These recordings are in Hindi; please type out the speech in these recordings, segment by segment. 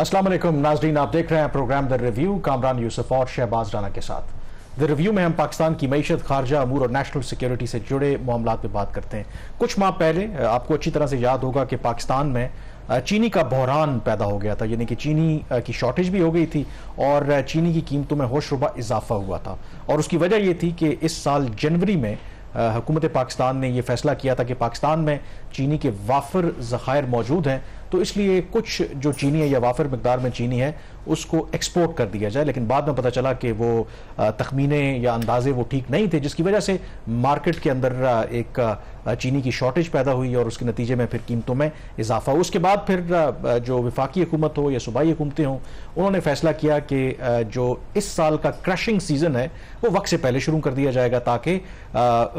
अस्सलाम वालेकुम नाज़रीन, आप देख रहे हैं program the review Kamran Yusuf और शहबाज राना के साथ। द रिव्यू में हम पाकिस्तान की मईशत, खारजा अमूर और नेशनल सिक्योरिटी से जुड़े मामलात पे बात करते हैं। कुछ माह पहले आपको अच्छी तरह से याद होगा कि पाकिस्तान में चीनी का बहरान पैदा हो गया था, यानी कि चीनी की शॉर्टेज भी हो गई थी और चीनी की कीमतों में होशरुबा इजाफा हुआ था। और उसकी वजह यह थी कि इस साल जनवरी में हुकूमत पाकिस्तान ने यह फैसला किया था कि पाकिस्तान में चीनी के वाफर ज़खायर मौजूद हैं, तो इसलिए कुछ जो चीनी है या वाफर मकदार में चीनी है उसको एक्सपोर्ट कर दिया जाए। लेकिन बाद में पता चला कि वो तखमीने या अंदाजे वो ठीक नहीं थे, जिसकी वजह से मार्केट के अंदर एक चीनी की शॉर्टेज पैदा हुई और उसके नतीजे में फिर कीमतों में इजाफा हुआ। उसके बाद फिर जो वफाकी हुकूमत हो या सूबाई हुकूमतें हों, उन्होंने फैसला किया कि जो इस साल का क्रशिंग सीजन है वो वक्त से पहले शुरू कर दिया जाएगा, ताकि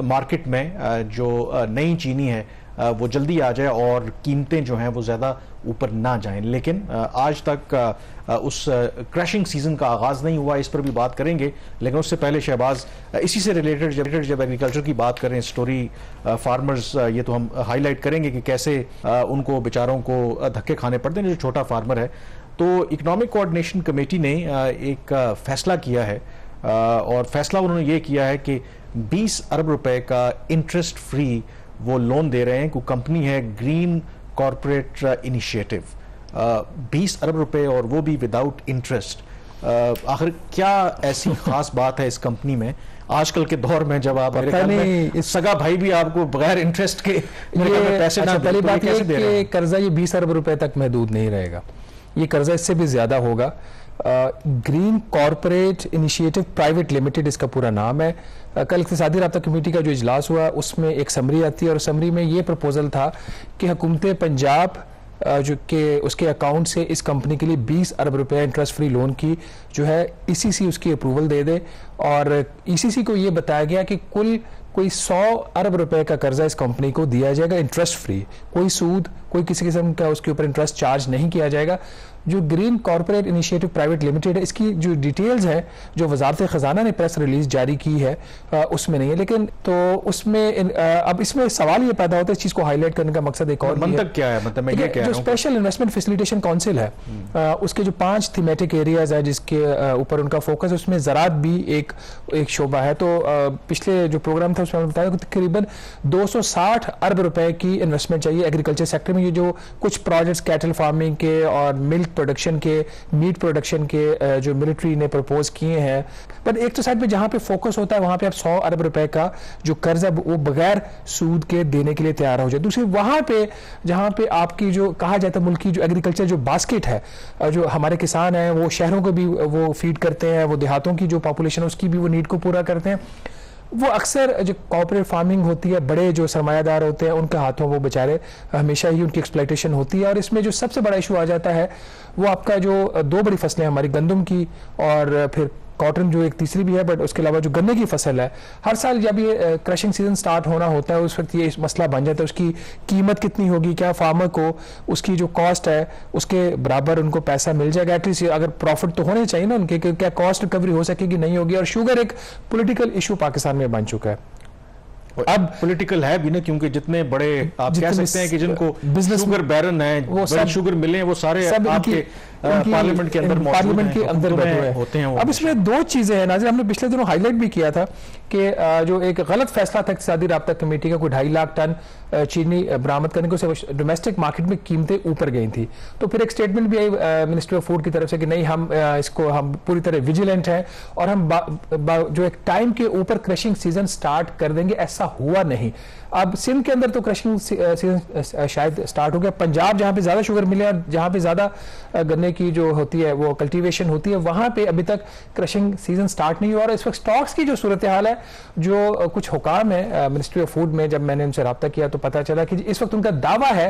मार्केट में जो नई चीनी है वो जल्दी आ जाए और कीमतें जो हैं वो ज़्यादा ऊपर ना जाएं। लेकिन आज तक उस क्रैशिंग सीजन का आगाज़ नहीं हुआ, इस पर भी बात करेंगे। लेकिन उससे पहले शहबाज, इसी से रिलेटेड जब एग्रीकल्चर की बात करें, स्टोरी फार्मर्स, ये तो हम हाईलाइट करेंगे कि कैसे उनको बेचारों को धक्के खाने पड़ते हैं जो छोटा फार्मर है। तो इकनॉमिक कोऑर्डिनेशन कमेटी ने एक फैसला किया है और फैसला उन्होंने ये किया है कि 20 अरब रुपए का इंटरेस्ट फ्री वो लोन दे रहे हैं। कोई कंपनी है ग्रीन कॉरपोरेट इनिशिएटिव, 20 अरब रुपए और वो भी विदाउट इंटरेस्ट। आखिर क्या ऐसी खास बात है इस कंपनी में आजकल के दौर में, जब आप सगा भाई भी आपको बगैर इंटरेस्ट के पैसे ना पहली बात ये कर्जा ये 20 अरब रुपए तक महदूद नहीं रहेगा, ये कर्जा इससे भी ज्यादा होगा। Green corporate initiative private limited इसका पूरा नाम है। कल इक़्तिसादी राब्ता कमेटी का जो इजलास हुआ उसमें एक समरी आती है और समरी में ये प्रपोजल था कि हुकूमत पंजाब जो कि उसके अकाउंट से इस कंपनी के लिए 20 अरब रुपए इंटरेस्ट फ्री लोन की जो है ईसीसी उसकी अप्रूवल दे दे। और ईसीसी को ये बताया गया कि कुल कोई 100 अरब रुपए का कर्जा इस कंपनी को दिया जाएगा इंटरेस्ट फ्री, कोई सूद, कोई किसी किस्म का उसके ऊपर इंटरेस्ट चार्ज नहीं किया जाएगा। जो green corporate initiative private limited है, इसकी जो डिटेल्स है जो वजारत खजाना ने प्रेस रिलीज जारी की है उसमें नहीं है। लेकिन तो उसमें अब इसमें सवाल ये पैदा होता है, इस चीज को हाईलाइट करने का मकसद एक और मंतक क्या है, मतलब मैं ये कह रहा हूं, जो स्पेशल इन्वेस्टमेंट फैसिलिटेशन काउंसिल है उसके जो 5 थीमेटिक एरियाज है जिसके ऊपर उनका फोकस है, उसमें ज़राअत भी एक शोबा है। तो पिछले जो प्रोग्राम था उसमें बताया कि तकरीबन 260 अरब रुपए की इन्वेस्टमेंट चाहिए एग्रीकल्चर सेक्टर में। ये जो कुछ प्रोजेक्ट्स कैटल फार्मिंग के और मिल्क प्रोडक्शन के, मीट प्रोडक्शन के जो मिलिट्री ने प्रपोज किए हैं, बट एक तो साइड पे जहां पे फोकस होता है वहां पे आप 100 अरब रुपए का जो कर्जा वो बगैर सूद के देने के लिए तैयार हो जाए। दूसरी वहां पे जहां पे आपकी जो कहा जाता है मुल्क की जो एग्रीकल्चर जो बास्केट है, जो हमारे किसान हैं वो शहरों को भी वो फीड करते हैं, वो देहातों की जो पॉपुलेशन है उसकी भी वो नीड को पूरा करते हैं। वो अक्सर जो कॉर्पोरेट फार्मिंग होती है, बड़े जो सरमायादार होते हैं उनके हाथों वो बेचारे हमेशा ही उनकी एक्सप्लॉयटेशन होती है। और इसमें जो सबसे बड़ा इशू आ जाता है वो आपका जो 2 बड़ी फसलें हमारी गंदम की और फिर कॉटन जो एक तीसरी भी है, बट उसके अलावा जो गन्ने की फसल है, हर साल जब ये क्रशिंग सीजन स्टार्ट होना होता है उस वक्त ये मसला बन जाता है उसकी कीमत कितनी होगी, क्या फार्मर को उसकी जो कॉस्ट है उसके बराबर उनको पैसा मिल जाएगा। एटलीस्ट अगर प्रॉफिट तो होने चाहिए ना उनके, क्या कॉस्ट रिकवरी हो सकेगी, नहीं होगी। और शुगर एक पॉलिटिकल इशू पाकिस्तान में बन चुका है। अब पॉलिटिकल है भी ना, क्योंकि जितने बड़े आप कह सकते हैं कि जिनको बिजनेस शुगर बैरन है, वो सब शुगर मिले वो सारे आपके पार्लियामेंट के अंदर बैठे होते हैं। अब इसमें 2 चीजें हैं नाज़रीन, हमने पिछले दिनों हाईलाइट भी किया था कि जो एक गलत फैसला था इक़्तिसादी राब्ता कमेटी का, कोई 2.5 लाख टन चीनी बरामद करने को से डोमेस्टिक मार्केट में कीमतें ऊपर गई थी। तो फिर एक स्टेटमेंट भी आई मिनिस्ट्री ऑफ फूड की तरफ से कि नहीं, हम इसको हम पूरी तरह विजिलेंट हैं और हम जो एक टाइम के ऊपर क्रशिंग सीजन स्टार्ट कर देंगे। ऐसा हुआ नहीं। अब सिंध के अंदर तो क्रशिंग सीजन शायद स्टार्ट हो गया। पंजाब जहां पे ज्यादा शुगर मिले और जहां पे ज्यादा गन्ने की जो होती है वो कल्टीवेशन होती है, वहां पे अभी तक क्रशिंग सीजन स्टार्ट नहीं हुआ। और इस वक्त स्टॉक्स की जो सूरत हाल है, जो कुछ हुकाम है मिनिस्ट्री ऑफ फूड में, जब मैंने उनसे रब्ता किया तो पता चला कि इस वक्त उनका दावा है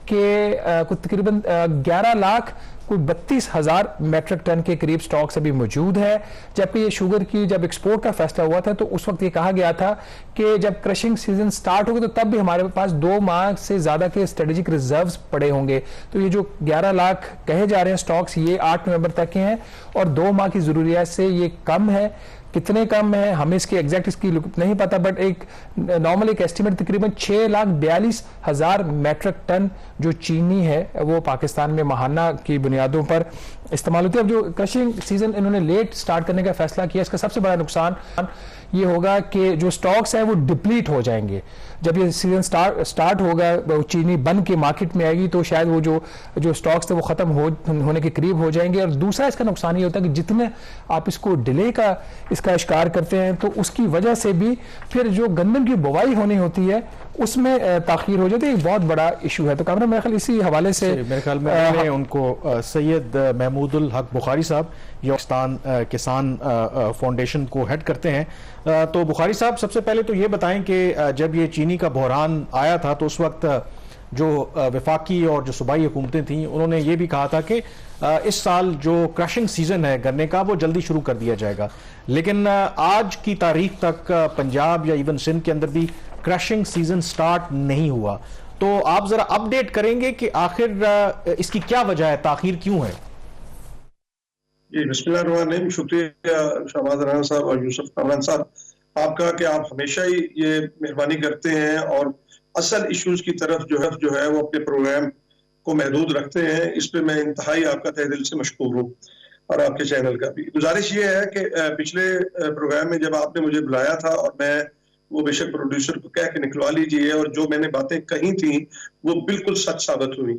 कि कुछ तकरीबन 11 लाख कोई 32,000 मेट्रिक टन के करीब स्टॉक्स अभी मौजूद है। जबकि ये शुगर की जब एक्सपोर्ट का फैसला हुआ था तो उस वक्त ये कहा गया था कि जब क्रशिंग सीजन स्टार्ट होगा तो तब भी हमारे पास 2 माह से ज्यादा के स्ट्रेटेजिक रिजर्व्स पड़े होंगे। तो ये जो 11 लाख कहे जा रहे हैं स्टॉक्स, ये 8 नवंबर तक के हैं और 2 माह की जरूरियात से ये कम है। कितने कम है हमें इसकी एग्जैक्ट इसकी नहीं पता, बट एक नॉर्मल एक एस्टिमेट तकरीबन 6,42,000 मेट्रिक टन जो चीनी है वो पाकिस्तान में माहाना की बुनियादों पर इस्तेमाल होती है। अब जो क्रशिंग सीजन इन्होंने लेट स्टार्ट करने का फैसला किया, इसका सबसे बड़ा नुकसान ये होगा कि जो स्टॉक्स है वो डिप्लीट हो जाएंगे। जब ये सीजन स्टार्ट होगा, चीनी बन के मार्केट में आएगी तो शायद वो जो स्टॉक्स थे वो खत्म होने के करीब हो जाएंगे। और दूसरा इसका नुकसान ये होता है कि जितने आप इसको डिले का इसका शिकार करते हैं तो उसकी वजह से भी फिर जो गंदम की बुवाई होनी होती है उसमें ताखीर हो जाती है। एक बहुत बड़ा इशू है। तो कामरा मेरे ख्याल इसी हवाले से मेरे ख्याल में उनको सैयद महमूदुल हक बुखारी साहब पाकिस्तान किसान फाउंडेशन को हेड करते हैं। तो बुखारी साहब, सबसे पहले तो ये बताएं कि जब ये चीनी का बहरान आया था तो उस वक्त जो वफाकी और जो सूबाई हुकूमतें थीं उन्होंने ये भी कहा था कि इस साल जो क्रशिंग सीजन है गन्ने का वो जल्दी शुरू कर दिया जाएगा, लेकिन आज की तारीख तक पंजाब या इवन सिंध के अंदर भी क्रशिंग सीजन स्टार्ट नहीं हुआ। तो आप जरा अपडेट करेंगे कि आखिर इसकी क्या वजह है, ताखीर क्यों है? जी, बिस्मिल्लाहिर्रहमानिर्रहीम। शुक्रिया शहबाज राना साहब और यूसुफ कामरान साहब आपका कि आप हमेशा ही ये मेहरबानी करते हैं और असल इश्यूज की तरफ जो है वो अपने प्रोग्राम को महदूद रखते हैं। इस पे मैं इंतहाई आपका तहे दिल से मशकूर हूँ और आपके चैनल का भी। गुजारिश ये है कि पिछले प्रोग्राम में जब आपने मुझे बुलाया था और मैं वो बेशक प्रोड्यूसर को कह के निकलवा लीजिए, और जो मैंने बातें कही थी वो बिल्कुल सच साबित हुई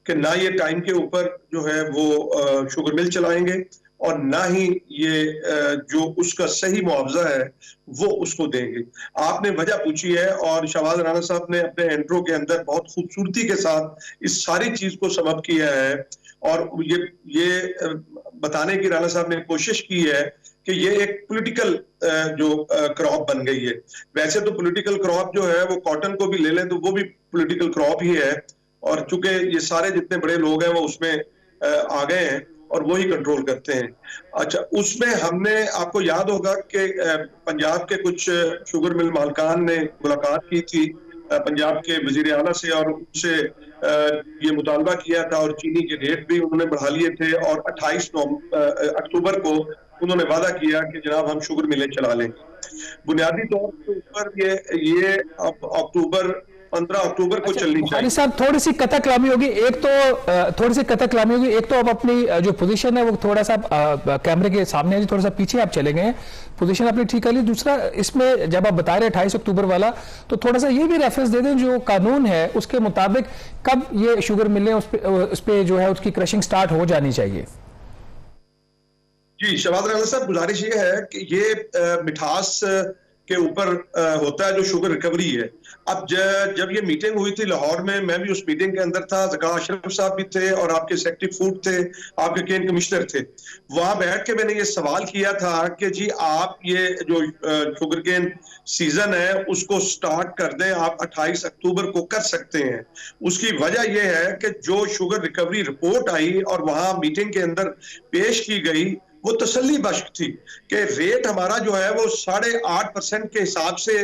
कि ना ये टाइम के ऊपर जो है वो शुगर मिल चलाएंगे और ना ही ये जो उसका सही मुआवजा है वो उसको देंगे। आपने वजह पूछी है और शहबाज राना साहब ने अपने इंट्रो के अंदर बहुत खूबसूरती के साथ इस सारी चीज को समअप किया है और ये बताने की राना साहब ने कोशिश की है कि ये एक पॉलिटिकल जो क्रॉप बन गई है। वैसे तो पॉलिटिकल क्रॉप जो है वो कॉटन को भी ले लें तो वो भी पॉलिटिकल क्रॉप ही है, और चूंकि ये सारे जितने बड़े लोग हैं वो उसमें आ गए हैं और वही कंट्रोल करते हैं। अच्छा, उसमें हमने आपको याद होगा कि पंजाब के कुछ शुगर मिल मालकान ने मुलाकात की थी पंजाब के वजीर आला से और उनसे ये मुतालबा किया था और चीनी के रेट भी उन्होंने बढ़ा लिए थे और 28 अक्टूबर को उन्होंने वादा किया कि जनाब हम शुगर मिलें चला लेंगे। बुनियादी तौर के ऊपर ये अब 15 अक्टूबर को चलनी चाहिए। साहब थोड़ी सी कथाकलामी होगी, एक तो अब अपनी जो पोजीशन है वो थोड़ा सा कैमरे के सामने है, थोड़ा सा पीछे आप चले गए, पोजीशन आपने ठीक कर ली। दूसरा, इसमें जब आप बता रहे 28 अक्टूबर वाला, तो थोड़ा सा ये भी रेफरेंस दे दें जो कानून है उसके मुताबिक कब ये शुगर मिलें उस पे जो है उसकी क्रशिंग स्टार्ट हो जानी चाहिए। जी शहबाज राना साहब, गुजारिश ये है कि ये मिठास के ऊपर होता है जो शुगर रिकवरी है। अब जब ये मीटिंग हुई थी लाहौर में, मैं भी उस मीटिंग के अंदर था, ज़का अशरफ साहब भी थे और आपके सेक्रेटरी फूड थे, आपके केन कमिश्नर थे। वहां बैठ के मैंने ये सवाल किया था कि जी आप ये जो शुगर केन सीजन है उसको स्टार्ट कर दें, आप 28 अक्टूबर को कर सकते हैं। उसकी वजह यह है कि जो शुगर रिकवरी रिपोर्ट आई और वहां मीटिंग के अंदर पेश की गई वो तसल्ली बख्श थी कि रेट हमारा जो है वो 8.5% के हिसाब से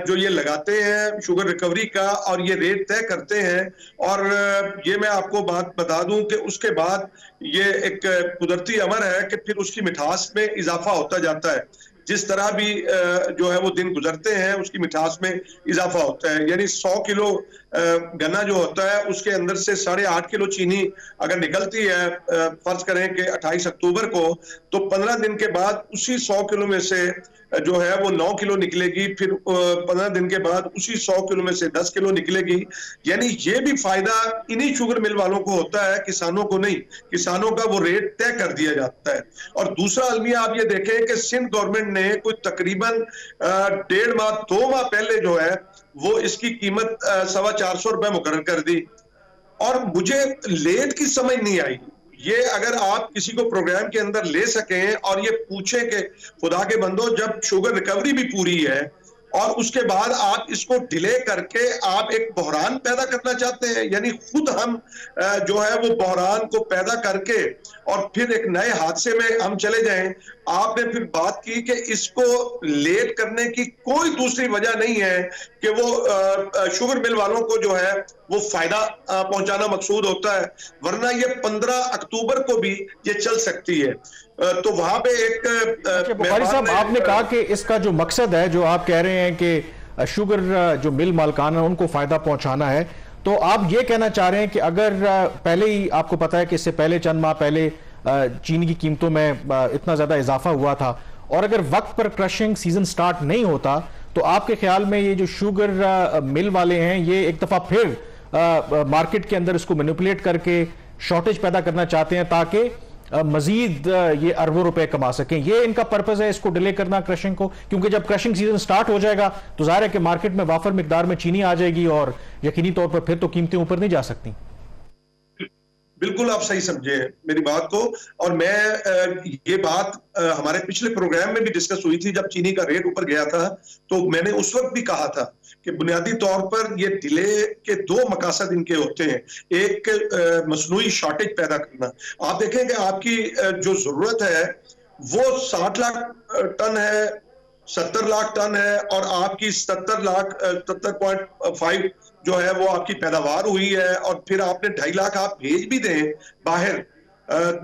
जो ये लगाते हैं शुगर रिकवरी का और ये रेट तय करते हैं। और ये मैं आपको बात बता दूं कि उसके बाद ये एक कुदरती अमर है कि फिर उसकी मिठास में इजाफा होता जाता है। जिस तरह भी जो है वो दिन गुजरते हैं उसकी मिठास में इजाफा होता है। यानी 100 किलो गन्ना जो होता है उसके अंदर से 8.5 किलो चीनी अगर निकलती है, फर्ज करें कि 28 अक्टूबर को, तो 15 दिन के बाद उसी 100 किलो में से जो है वो 9 किलो निकलेगी, फिर 15 दिन के बाद उसी 100 किलो में से 10 किलो निकलेगी। यानी ये भी फायदा इन्हीं शुगर मिल वालों को होता है, किसानों को नहीं। किसानों का वो रेट तय कर दिया जाता है। और दूसरा अलमिया आप ये देखें कि सिंध गवर्नमेंट ने कोई तकरीबन 1.5 माह 2 माह पहले जो है वो इसकी कीमत 425 रुपए मुकर्रर कर दी और मुझे लेट की समझ नहीं आई। ये अगर आप किसी को प्रोग्राम के अंदर ले सकें और ये पूछें कि खुदा के बंदो जब शुगर रिकवरी भी पूरी है और उसके बाद आप इसको डिले करके आप एक बहरान पैदा करना चाहते हैं, यानी खुद हम जो है वो बहरान को पैदा करके और फिर एक नए हादसे में हम चले जाएं। आपने फिर बात की कि इसको लेट करने की कोई दूसरी वजह नहीं है कि वो शुगर मिल वालों को जो है वो फायदा पहुंचाना मकसूद होता है, वरना ये 15 अक्टूबर को भी ये चल सकती है। तो वहां पे एक बुखारी साहब, आपने कहा कि इसका जो मकसद है, जो आप कह रहे हैं कि शुगर जो मिल मालकान है उनको फायदा पहुंचाना है, तो आप ये कहना चाह रहे हैं कि अगर पहले ही आपको पता है कि इससे पहले चंद माह पहले चीनी की कीमतों में इतना ज्यादा इजाफा हुआ था, और अगर वक्त पर क्रशिंग सीजन स्टार्ट नहीं होता, तो आपके ख्याल में ये जो शुगर मिल वाले हैं ये एक दफा फिर मार्केट के अंदर इसको मैनिपुलेट करके शॉर्टेज पैदा करना चाहते हैं ताकि मजीद ये अरबों रुपए कमा सकें? ये इनका पर्पस है, इसको डिले करना क्रशिंग को, क्योंकि जब क्रशिंग सीजन स्टार्ट हो जाएगा तो जाहिर है कि मार्केट में वाफर मिकदार में चीनी आ जाएगी और यकीनी तौर पर फिर तो कीमतें ऊपर नहीं जा सकती। बिल्कुल आप सही समझे मेरी बात को, और मैं ये बात हमारे पिछले प्रोग्राम में भी डिस्कस हुई थी जब चीनी का रेट ऊपर गया था, तो मैंने उस वक्त भी कहा था कि बुनियादी तौर पर ये डिले के दो मकासद इनके होते हैं। एक मसनूई शॉर्टेज पैदा करना। आप देखें कि आपकी जो जरूरत है वो 60 लाख टन है, 70 लाख टन है, और आपकी 70.5 जो है वो आपकी पैदावार हुई है, और फिर आपने 2.5 लाख आप भेज भी दें बाहर,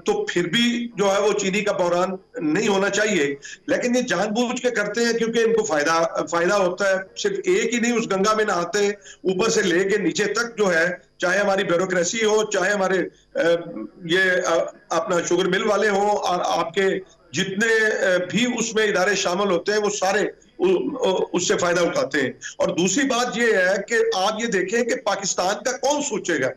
तो फिर भी जो है वो चीनी का बहरान नहीं होना चाहिए। लेकिन ये जानबूझ के करते हैं क्योंकि इनको फायदा होता है। सिर्फ एक ही नहीं, उस गंगा में नहाते ऊपर से लेके नीचे तक जो है, चाहे हमारी ब्यूरोक्रेसी हो, चाहे हमारे ये अपना शुगर मिल वाले हो, और आपके जितने भी उसमें इदारे शामिल होते हैं वो सारे उससे फायदा उठाते हैं। और दूसरी बात ये है कि आप ये देखें कि पाकिस्तान का कौन सोचेगा।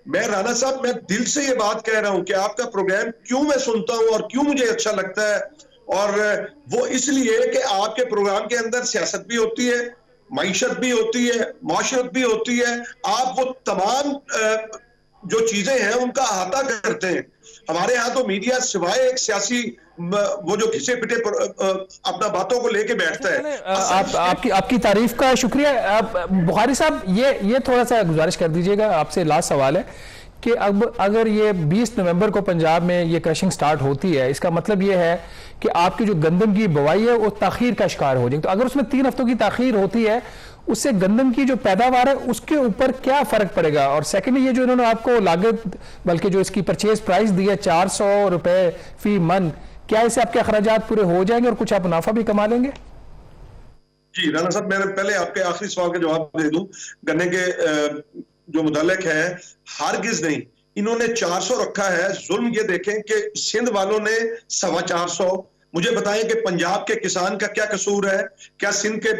मैं राना साहब, मैं दिल से ये बात कह रहा हूं कि आपका प्रोग्राम क्यों मैं सुनता हूं और क्यों मुझे अच्छा लगता है, और वो इसलिए कि आपके प्रोग्राम के अंदर सियासत भी होती है, मईशत भी होती है, माशरत भी होती है। आप वो तमाम जो चीजें हैं उनका अहाता करते हैं। हमारे यहाँ तो मीडिया सिवाय एक सियासी वो जो घिसे पिटे अपना बातों को लेके बैठता है। आपकी तारीफ का शुक्रिया। बुखारी साहब, ये थोड़ा सा गुजारिश कर दीजिएगा, आपसे लास्ट सवाल है कि अब अगर ये 20 नवंबर को पंजाब में ये क्रशिंग स्टार्ट होती है, इसका मतलब ये है कि आपकी जो गंदम की बुवाई है वो ताखीर का शिकार हो जाएगी। तो अगर उसमें 3 हफ्तों की ताखीर होती है, उससे गंदम की जो पैदावार है उसके ऊपर क्या फर्क पड़ेगा? और सेकंडली, ये जो इन्होंने आपको लागत, बल्कि जो इसकी परचेज प्राइस दी है 400 रुपए फी मन, क्या इससे आपके अखराजात पूरे हो जाएंगे और कुछ आप मुनाफा भी कमा लेंगे? जी राना साहब, मैं पहले आपके आखिरी सवाल का जवाब दे दूं। गन्ने के जो मुतल्लिक है, हरगिज नहीं, इन्होंने 400 रखा है। जुल्म ये देखें कि सिंध वालों ने 425। मुझे बताएं कि पंजाब के किसान का क्या कसूर है? क्या सिंध के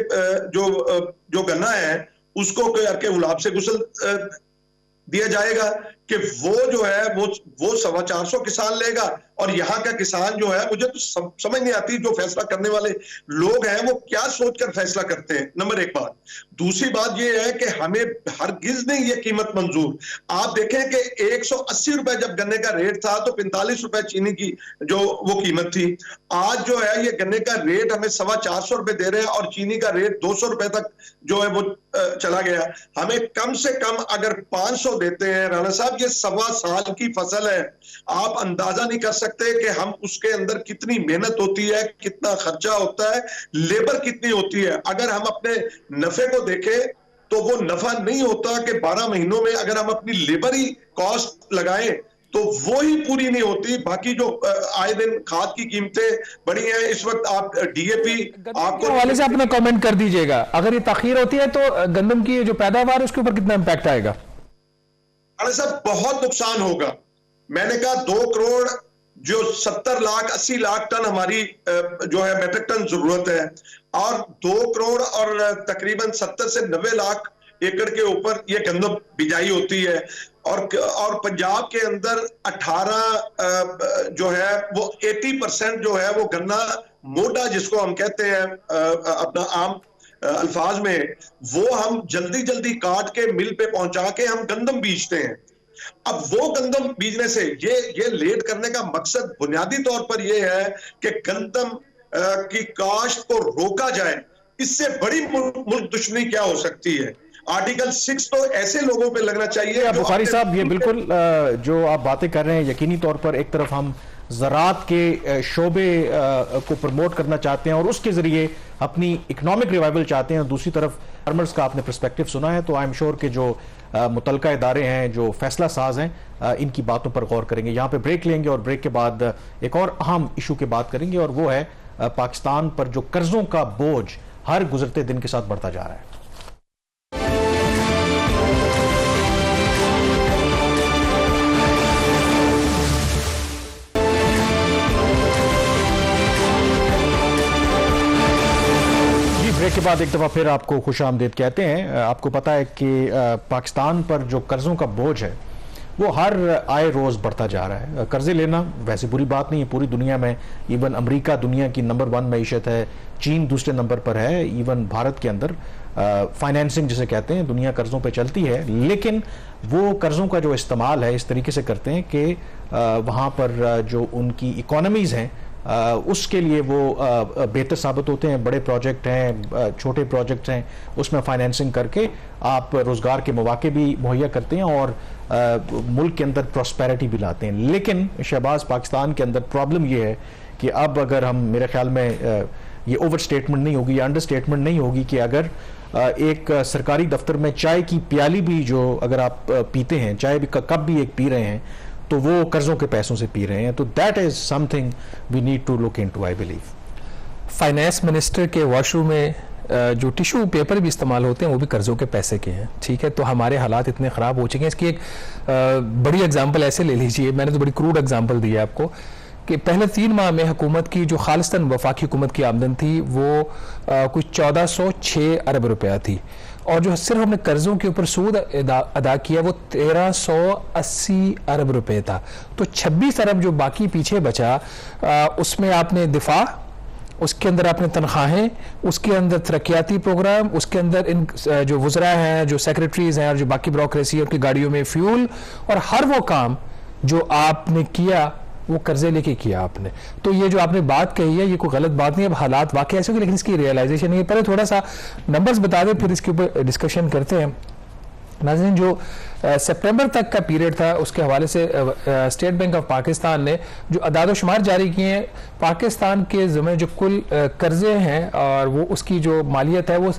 जो गन्ना है उसको के गुलाब से गुसल दिया जाएगा कि वो जो है वो 425 किसान लेगा, और यहाँ का किसान जो है, मुझे तो समझ नहीं आती जो फैसला करने वाले लोग हैं वो क्या सोचकर फैसला करते हैं। नंबर एक बात। दूसरी बात ये है कि हमें हरगिज नहीं ये कीमत मंजूर। आप देखें कि 180 रुपए जब गन्ने का रेट था तो 45 रुपए चीनी की जो वो कीमत थी। आज जो है ये गन्ने का रेट हमें 425 रुपए दे रहे हैं, और चीनी का रेट 200 रुपए तक जो है वो चला गया। हमें कम से कम अगर 500 देते हैं राना साहब, ये 1.25 साल की फसल है। आप अंदाजा नहीं कर सकते कि हम उसके अंदर कितनी मेहनत होती है, कितना खर्चा होता है, लेबर कितनी होती है। अगर हम अपने नफे को देखें तो वो नफा नहीं होता कि 12 महीनों में अगर हम अपनी लेबर ही कॉस्ट लगाएं तो वो ही पूरी नहीं होती। बाकी जो आए दिन खाद की कीमतें बढ़ी हैं इस वक्त, आप डीएपी आपको हवाले से अपना कमेंट कर दीजिएगा। अगर ये ताखीर होती है तो गंदम की जो पैदावार है उसके ऊपर कितना इंपैक्ट आएगा? अरे साहब, बहुत नुकसान होगा। मैंने कहा 2 करोड़ जो 70 लाख 80 लाख टन हमारी जो है मेट्रिक टन जरूरत है, और 2 करोड़ और तकरीबन 70 से 90 लाख एकड़ के ऊपर ये गंदम बिजाई होती है। और पंजाब के अंदर 18 जो है वो 80% जो है वो गन्ना मोटा जिसको हम कहते हैं अपना आम अल्फाज में, वो हम जल्दी जल्दी काट के मिल पे पहुंचा के हम गंदम बीजते हैं। अब वो गंदम बीजने से ये लेट करने का मकसद बुनियादी तौर पर ये है कि गंदम की काश्त को रोका जाए। इससे बड़ी मुल्क दुश्मनी क्या हो सकती है? आर्टिकल 6 तो ऐसे लोगों पे लगना चाहिए। बुखारी साहब, ये बिल्कुल जो आप बातें कर रहे हैं, यकीनी तौर पर एक तरफ हम ज़राअत के शोबे को प्रमोट करना चाहते हैं और उसके ज़रिए अपनी इकोनॉमिक रिवाइवल चाहते हैं। दूसरी तरफ फार्मर्स का आपने पर्सपेक्टिव सुना है, तो आई एम श्योर कि जो मुतलका इदारे हैं, जो फैसला साज हैं, इनकी बातों पर गौर करेंगे। यहाँ पे ब्रेक लेंगे और ब्रेक के बाद एक और अहम इशू की बात करेंगे, और वो है पाकिस्तान पर जो कर्जों का बोझ हर गुजरते दिन के साथ बढ़ता जा रहा है। ब्रेक के बाद एक दफ़ा फिर आपको खुश आमदीद कहते हैं। आपको पता है कि पाकिस्तान पर जो कर्ज़ों का बोझ है वो हर आए रोज़ बढ़ता जा रहा है। कर्ज़े लेना वैसे बुरी बात नहीं है, पूरी दुनिया में, इवन अमेरिका दुनिया की नंबर 1 मईशत है, चीन दूसरे नंबर पर है, इवन भारत के अंदर फाइनेंसिंग जिसे कहते हैं, दुनिया कर्ज़ों पे चलती है। लेकिन वो कर्ज़ों का जो इस्तेमाल है इस तरीके से करते हैं कि वहाँ पर जो उनकी इकोनॉमीज़ हैं उसके लिए वो बेहतर साबित होते हैं। बड़े प्रोजेक्ट हैं, छोटे प्रोजेक्ट्स हैं, उसमें फाइनेंसिंग करके आप रोज़गार के मौके भी मुहैया करते हैं और मुल्क के अंदर प्रॉस्पेरिटी भी लाते हैं। लेकिन शहबाज, पाकिस्तान के अंदर प्रॉब्लम ये है कि अब अगर हम, मेरे ख्याल में ये ओवर स्टेटमेंट नहीं होगी या अंडर स्टेटमेंट नहीं होगी कि अगर एक सरकारी दफ्तर में चाय की प्याली भी जो अगर आप पीते हैं, चाय भी कप भी एक पी रहे हैं, तो वो कर्जों के पैसों से पी रहे हैं। तो that is something we need to look into, I believe. Finance minister के वॉशरूम में जो टिश्यू पेपर भी इस्तेमाल होते हैं वो भी कर्जों के पैसे के हैं, ठीक है। तो हमारे हालात इतने ख़राब हो चुके हैं। इसकी एक बड़ी एग्जांपल ऐसे ले लीजिए, मैंने तो बड़ी क्रूड एग्जांपल दी है आपको, कि पहले 3 माह में हुकूमत की जो खालिस्तान वफाकी हुकूमत की आमदन थी वो कुछ 1406 अरब रुपया थी, और जो सिर्फ हमने कर्जों के ऊपर सूद अदा किया वो 1380 अरब रुपए था। तो 26 अरब जो बाकी पीछे बचा, उसमें आपने दिफा, उसके अंदर आपने तनख्वाहें, उसके अंदर तरक्याती प्रोग्राम, उसके अंदर इन जो वज़रा हैं, जो सेक्रेटरीज हैं और जो बाकी ब्यूरोक्रेसी है, उनकी गाड़ियों में फ्यूल, और हर वो काम जो आपने किया वो कर्जे लेके किया आपने। तो ये जो आपने बात कही है ये कोई गलत बात नहीं है, अब हालात वाकई ऐसे होंगे, लेकिन इसकी रियलाइजेशन नहीं है। पहले थोड़ा सा नंबर्स बता दें, फिर इसके ऊपर डिस्कशन करते हैं। नाज़रीन, जो सितंबर तक का पीरियड था उसके हवाले से स्टेट बैंक ऑफ पाकिस्तान ने जो अदाद-ओ-शुमार जारी किए हैं, पाकिस्तान के ज़िम्मे जो कुल कर्जे हैं और वो उसकी जो मालियत है वो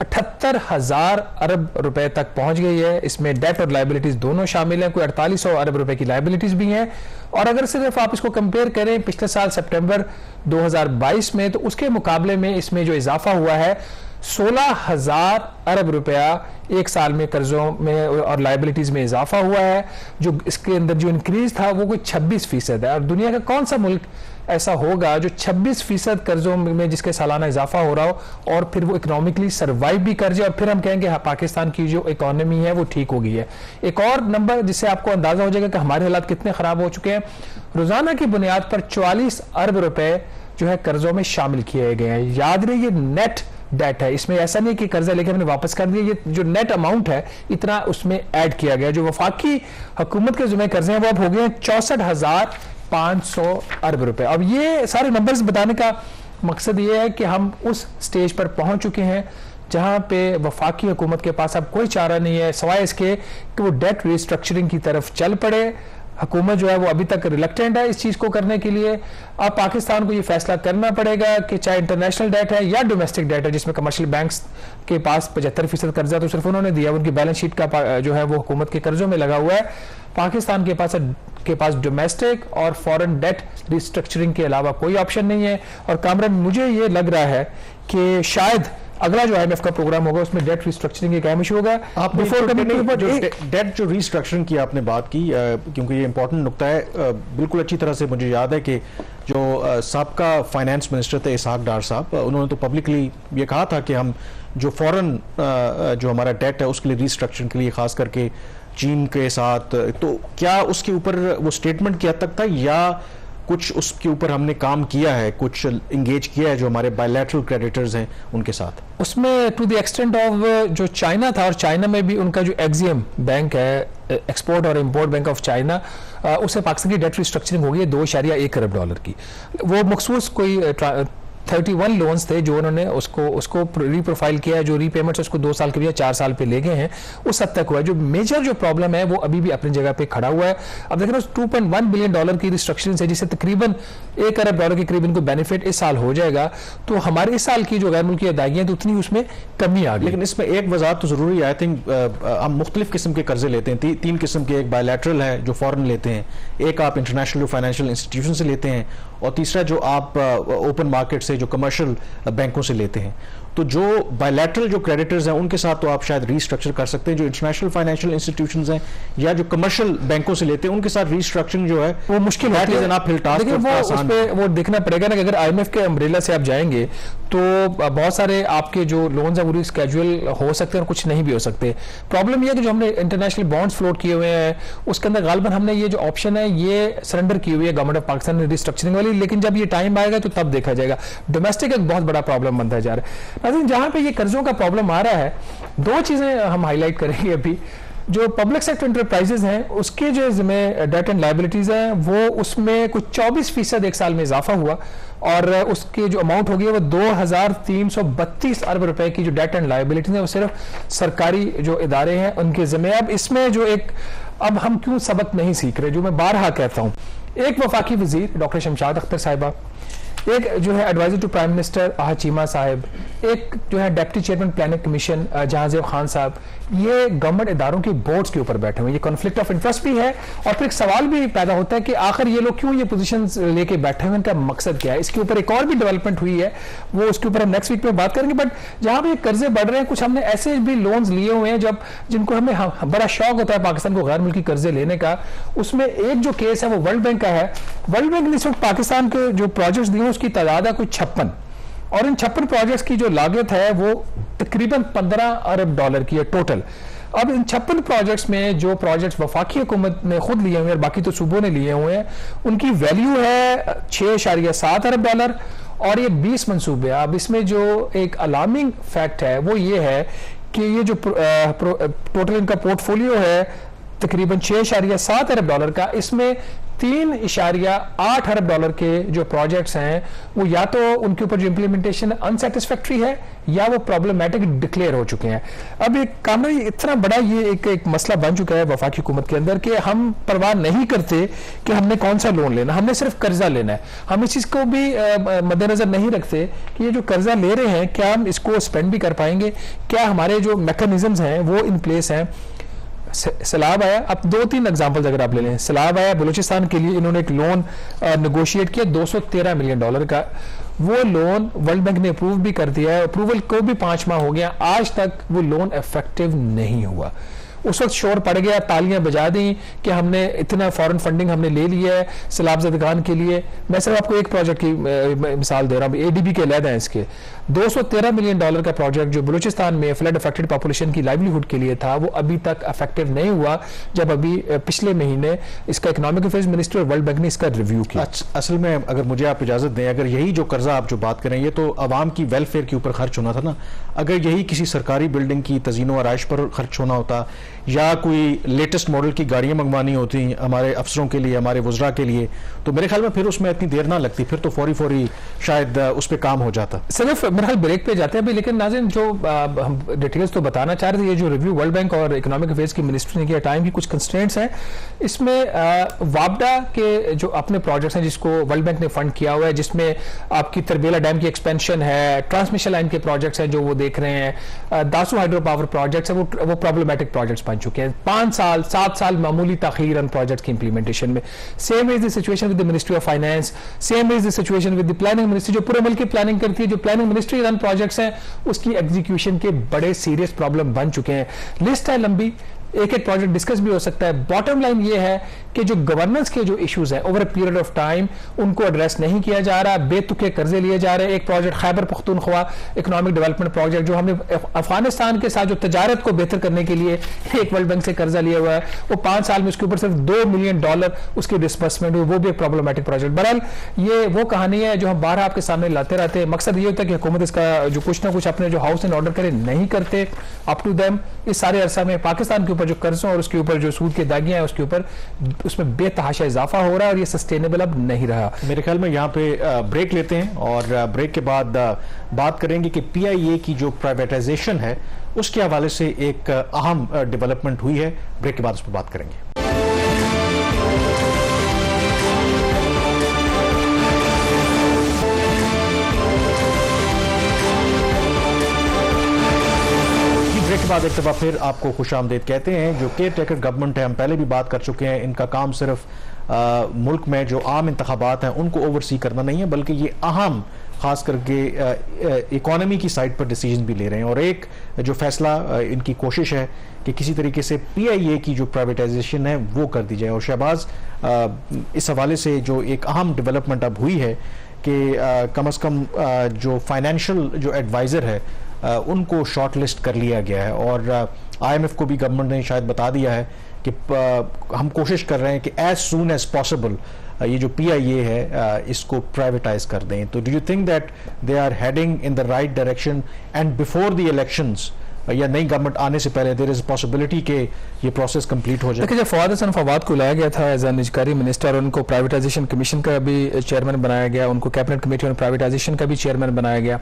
78,000 अरब रुपए तक पहुंच गई है। इसमें डेट और लाइबिलिटीज दोनों शामिल हैं, कोई 4800 अरब रुपए की लाइबिलिटीज भी हैं। और अगर सिर्फ आप इसको कंपेयर करें पिछले साल सितंबर 2022 में, तो उसके मुकाबले में इसमें जो इजाफा हुआ है 16,000 अरब रुपया एक साल में कर्जों में और लाइबिलिटीज में इजाफा हुआ है। जो इसके अंदर जो इंक्रीज था वो कोई 26% है। और दुनिया का कौन सा मुल्क ऐसा होगा जो 26% कर्जों में जिसके सालाना इजाफा हो रहा हो और फिर वो इकोनॉमिकली सर्वाइव भी कर जाए, और फिर हम कहेंगे हाँ, पाकिस्तान की जो इकोनॉमी है वो ठीक हो गई है। एक और नंबर जिससे आपको अंदाजा हो जाएगा कि हमारे हालात कितने खराब हो चुके हैं, रोजाना की बुनियाद पर 44 अरब रुपए जो है कर्जों में शामिल किए गए हैं। याद रहे ये नेट डेट है, इसमें ऐसा नहीं कि कर्जा लेके हमने वापस कर दिया, ये जो नेट अमाउंट है इतना उसमें ऐड किया गया। जो वफाकी हुकूमत के जिम्मे कर्जे हैं वो अब हो गए हैं 64,500 अरब रुपए। अब ये सारे नंबर्स बताने का मकसद ये है कि हम उस स्टेज पर पहुंच चुके हैं जहां पे वफाकी हुकूमत के पास अब कोई चारा नहीं है सवाए इसके कि वो डेट रिस्ट्रक्चरिंग की तरफ चल पड़े। हुकूमत जो है वो अभी तक रिलक्टेंट है इस चीज़ को करने के लिए। अब पाकिस्तान को ये फैसला करना पड़ेगा कि चाहे इंटरनेशनल डेट है या डोमेस्टिक डेट है, जिसमें कमर्शियल बैंक्स के पास 75% कर्जा तो सिर्फ उन्होंने दिया, उनकी बैलेंस शीट का जो है वो हुकूमत के कर्जों में लगा हुआ है। पाकिस्तान के पास डोमेस्टिक और फॉरेन डेट रिस्ट्रक्चरिंग के अलावा कोई ऑप्शन नहीं है। और कामरान, मुझे ये लग रहा है कि शायद अगला जो IMF का प्रोग्राम होगा उसमें डेट रिस्ट्रक्चरिंग एक अहम इशू होगा। आप डेट जो रिस्ट्रक्चरिंग की आपने बात की, क्योंकि ये इंपॉर्टेंट नुकता है, बिल्कुल अच्छी तरह से मुझे याद है कि जो साबका फाइनेंस मिनिस्टर थे इसहाक डार साहब, उन्होंने तो पब्लिकली ये कहा था कि हम जो फॉरेन जो हमारा डेट है उसके लिए रिस्ट्रक्चरिंग के लिए खास करके चीन के साथ, तो क्या उसके ऊपर वो स्टेटमेंट की हद तक था या कुछ उसके ऊपर हमने काम किया है, कुछ इंगेज किया है जो हमारे बायलैटरल क्रेडिटर्स हैं उनके साथ? उसमें टू द एक्सटेंट ऑफ जो चाइना था, और चाइना में भी उनका जो एक्सियम बैंक है, एक्सपोर्ट और इंपोर्ट बैंक ऑफ चाइना, उससे पाकिस्तान की डेट रिस्ट्रक्चरिंग हो गई है 2.1 अरब डॉलर की। वो मखसूस कोई 31 लोन्स थे जो उन्होंने उसको रीप्रोफाइल किया, जो रीपेमेंट्स उसको 2 साल के बजाय 4 साल पे ले गए हैं, उस हद तक हुआ है। जो मेजर जो प्रॉब्लम है वो अभी भी अपनी जगह पे खड़ा हुआ है। अब देख रहे हो $2.1 बिलियन की रिस्ट्रक्चरिंग है, जिससे तकरीबन $1 अरब के करीब इनको बेनिफिट इस साल हो जाएगा। तो हमारे इस साल की जो गैर मुल्की अदायगियां तो उतनी उसमें कमी आ गई। लेकिन इसमें एक वजाहत तो जरूरी है। आई थिंक हम मुख्तलिफ किस्म के कर्जे लेते हैं, 3 किस्म के। एक बायलैटरल है जो फॉरेन लेते हैं, एक आप इंटरनेशनल फाइनेंशियल इंस्टीट्यूशन से लेते हैं, और तीसरा जो आप ओपन मार्केट से, जो कमर्शियल बैंकों से लेते हैं। तो जो बायलैटरल जो क्रेडिटर्स हैं उनके साथ तो आप शायद रीस्ट्रक्चर कर सकते हैं। जो इंटरनेशनल फाइनेंशियल इंस्टीट्यूशंस हैं या जो कमर्शियल बैंकों से लेते हैं उनके साथ रीस्ट्रक्चरिंग जो है वो मुश्किल होती है। वो देखना पड़ेगा ना कि अगर IMF के अम्ब्रेला से आप जाएंगे तो बहुत सारे आपके जो लोन्स हैं वो रिस्केड्यूल हो सकते हैं और कुछ नहीं भी हो सकते। प्रॉब्लम यह है कि जो हमने इंटरनेशनल बॉन्ड्स फ्लोट किए हुए हैं उसके अंदर गालिबन हमने ये जो ऑप्शन है ये सरेंडर की हुई है गवर्नमेंट ऑफ पाकिस्तान ने रिस्ट्रक्चरिंग वाली, लेकिन जब ये टाइम आएगा तो तब देखा जाएगा। डोमेस्टिक एक बहुत बड़ा प्रॉब्लम बनता जा रहा है। नाज़रीन, जहां पे ये कर्जों का प्रॉब्लम आ रहा है, 2 चीजें हम हाईलाइट करेंगे अभी। जो पब्लिक सेक्टर एंटरप्राइजेज हैं उसके जो जिम्मे डेट एंड लायबिलिटीज हैं वो उसमें कुछ 24% एक साल में इजाफा हुआ और उसकी जो अमाउंट हो गई है वो 2332 अरब रुपए की जो डेट एंड लायबिलिटीज है वो सिर्फ सरकारी जो इदारे हैं उनके जिम्मे। अब इसमें जो अब हम क्यों सबक नहीं सीख रहे, जो मैं बारहा कहता हूं, एक वफाकी वजीर डॉक्टर शमशाद अख्तर साहिबा, एक जो है एडवाइजर टू प्राइम मिनिस्टर आहा चीमा साहब, एक जो है deputy chairman planning commission Jahanzeb Khan साहब, ये गवर्नमेंट इदारों की बोर्ड्स के ऊपर बैठे हुए। ये कॉन्फ्लिक्ट ऑफ इंटरेस्ट भी है और फिर एक सवाल भी पैदा होता है कि आखिर ये लोग क्यों ये पोजीशंस लेके बैठे हुए, इनका मकसद क्या है। इसके ऊपर एक और भी डेवलपमेंट हुई है, वो उसके ऊपर हम नेक्स्ट वीक में बात करेंगे। बट जहां पे कर्जे बढ़ रहे हैं, कुछ हमने ऐसे भी लोन्स लिए हुए हैं जिनको हमें बड़ा शौक होता है पाकिस्तान को गैर मुल्की कर्जे लेने का। उसमें एक जो केस है वो वर्ल्ड बैंक का है। वर्ल्ड बैंक ने इस वक्त पाकिस्तान के जो प्रोजेक्ट्स दिए उसकी तादाद है कुछ 56, और इन 56 प्रोजेक्ट्स की जो लागत है वो तकरीबन $15 अरब की है टोटल। अब इन 56 प्रोजेक्ट्स में जो प्रोजेक्ट्स वफाकी हुकूमत ने खुद लिए हुए हैं और बाकी तो सूबों ने लिए हुए हैं, उनकी वैल्यू है $6.7 अरब और ये 20 मंसूबे। अब इसमें जो एक अलार्मिंग फैक्ट है वो ये है कि ये जो टोटल इनका पोर्टफोलियो है तकरीबन $6.7 अरब का, इसमें $3.8 अरब के जो प्रोजेक्ट्स हैं वो या तो उनके ऊपर जो इंप्लीमेंटेशन अनसेटिस्फैक्ट्री है या वो प्रॉब्लमैटिक डिक्लेयर हो चुके हैं। अब एक काम इतना बड़ा ये एक मसला बन चुका है वफाकी हुकूमत के अंदर कि हम परवाह नहीं करते कि हमने कौन सा लोन लेना, हमने सिर्फ कर्जा लेना है। हम इस चीज को भी मद्देनजर नहीं रखते कि ये जो कर्जा ले रहे हैं क्या हम इसको स्पेंड भी कर पाएंगे, क्या हमारे जो मैकेनिज्म्स हैं वो इन प्लेस हैं। सैलाब आया, अब 2-3 एग्जांपल्स अगर आप ले लें। सैलाब आया बलूचिस्तान के लिए, इन्होंने एक लोन नेगोशिएट किया $213 मिलियन का। वो लोन वर्ल्ड बैंक ने अप्रूव भी कर दिया है, अप्रूवल को भी 5 माह हो गया, आज तक वो लोन इफेक्टिव नहीं हुआ। उस वक्त शोर पड़ गया, तालियां बजा दी कि हमने इतना फॉरेन फंडिंग हमने ले लिया है सैलाब ज़दगान के लिए। मैं सिर्फ आपको एक प्रोजेक्ट की मिसाल दे रहा हूँ, ADB के अलग हैं इसके। $213 मिलियन का प्रोजेक्ट जो बलूचिस्तान में फ्लड अफेक्टेड पॉपुलेशन की लाइवलीहुड के लिए था वो अभी तक इफेक्टिव नहीं हुआ, जब अभी पिछले महीने इसका इकोनॉमिक अफेयर्स मिनिस्टर और वर्ल्ड बैंक ने इसका रिव्यू किया। असल में अगर मुझे आप इजाजत दें, अगर यही जो कर्जा आप जो बात करें ये तो आवाम की वेलफेयर के ऊपर खर्च होना था ना। अगर यही किसी सरकारी बिल्डिंग की तज़ीनो आराइश पर खर्च होना होता या कोई लेटेस्ट मॉडल की गाड़ियां मंगवानी होती हमारे अफसरों के लिए, हमारे वज़रा के लिए, तो मेरे ख्याल में फिर उसमें इतनी देर ना लगती, फिर तो फौरी शायद उस पर काम हो जाता। सिर्फ मेरे ख्याल ब्रेक पे जाते हैं अभी, लेकिन नाज़रीन जो हम डिटेल्स तो बताना चाह रहे थे, ये जो रिव्यू वर्ल्ड बैंक और इकोनॉमिक अफेयर्स की मिनिस्ट्री ने किया, टाइम की कुछ कंस्ट्रेंट्स हैं इसमें। वापडा के जो अपने प्रोजेक्ट्स हैं जिसको वर्ल्ड बैंक ने फंड किया हुआ है, जिसमें आपकी तरबेला डैम की एक्सपेंशन है, ट्रांसमिशन लाइन के प्रोजेक्ट्स हैं जो वो देख रहे हैं, दासू हाइड्रो पावर प्रोजेक्ट्स है, वो प्रॉब्लमेटिक प्रोजेक्ट्स बन चुके हैं। 5 साल 7 साल मामूली ताखीर उन प्रोजेक्ट्स की इंप्लीमेंटेशन में। Same is the situation with the ministry of finance, same is the situation with the planning ministry जो पूरे मुल्क की प्लानिंग करती है। जो प्लानिंग मिनिस्ट्री रन प्रोजेक्ट्स हैं उसकी एग्जीक्यूशन के बड़े सीरियस प्रॉब्लम बन चुके हैं। लिस्ट है लंबी, एक एक प्रोजेक्ट डिस्कस भी हो सकता है। बॉटम लाइन ये है कि जो गवर्नेंस के जो इश्यूज हैं over a period of time उनको एड्रेस नहीं किया जा रहा, बेतुके कर्जे लिए जा रहे हैं। एक project Khyber Pakhtunkhwa economic development project जो हमने अफगानिस्तान के साथ जो तजारत को बेहतर करने के लिए एक वर्ल्ड बैंक से कर्जा लिया हुआ है, वो 5 साल में उसके ऊपर सिर्फ $2 मिलियन उसकी डिस्बर्समेंट हुई, वो भी एक प्रॉब्लमेटिक प्रोजेक्ट। बहरहाल ये वो कहानी है जो हम बारह आपके सामने लाते रहते हैं। मकसद ये होता है कि हुकूमत इसका जो कुछ ना कुछ अपने जो हाउस इन ऑर्डर करे नहीं करते। अप टू देम इस सारे अरसा में पाकिस्तान के ऊपर ऊपर जो कर्जों और उसके ऊपर जो सूद के दागियां हैं उसके ऊपर उसमें बेतहाशा इजाफा हो रहा है और ये सस्टेनेबल अब नहीं रहा। मेरे ख्याल में यहाँ पे ब्रेक लेते हैं और ब्रेक के बाद बात करेंगे कि पीआईए की जो प्राइवेटाइजेशन है उसके हवाले से एक अहम डेवलपमेंट हुई है। ब्रेक के बाद उस पर बात करेंगे। ब्रेक के बाद एक दफा फिर आपको खुशामदीद कहते हैं। जो केयर टेकर गवर्नमेंट है, हम पहले भी बात कर चुके हैं, इनका काम सिर्फ मुल्क में जो आम इंतखाबात हैं उनको ओवरसी करना नहीं है, बल्कि ये अहम खास करके इकोनॉमी की साइड पर डिसीजन भी ले रहे हैं। और एक जो फैसला इनकी कोशिश है कि किसी तरीके से पीआईए की जो प्राइवेटाइजेशन है वो कर दी जाए। और शहबाज, इस हवाले से जो एक अहम डेवलपमेंट अब हुई है कि कम से कम जो फाइनेंशियल जो एडवाइज़र है उनको शॉर्ट लिस्ट कर लिया गया है और आईएमएफ को भी गवर्नमेंट ने शायद बता दिया है कि हम कोशिश कर रहे हैं कि एज सून एज पॉसिबल ये जो पीआईए है इसको प्राइवेटाइज कर दें। तो do you think that they are heading in the right direction and before the elections, या नई गवर्नमेंट आने से पहले देयर इज पॉसिबिलिटी कि ये प्रोसेस कंप्लीट हो जाए? देखिए, जब फवाद हसन फवाद को लाया गया था एज ए निजकारी मिनिस्टर, उनको प्राइवेटाइजेशन कमीशन का भी चेयरमैन बनाया गया, उनको कैबिनेट कमेटी ऑन प्राइवेटाइजेशन का भी चेयरमैन बनाया गया।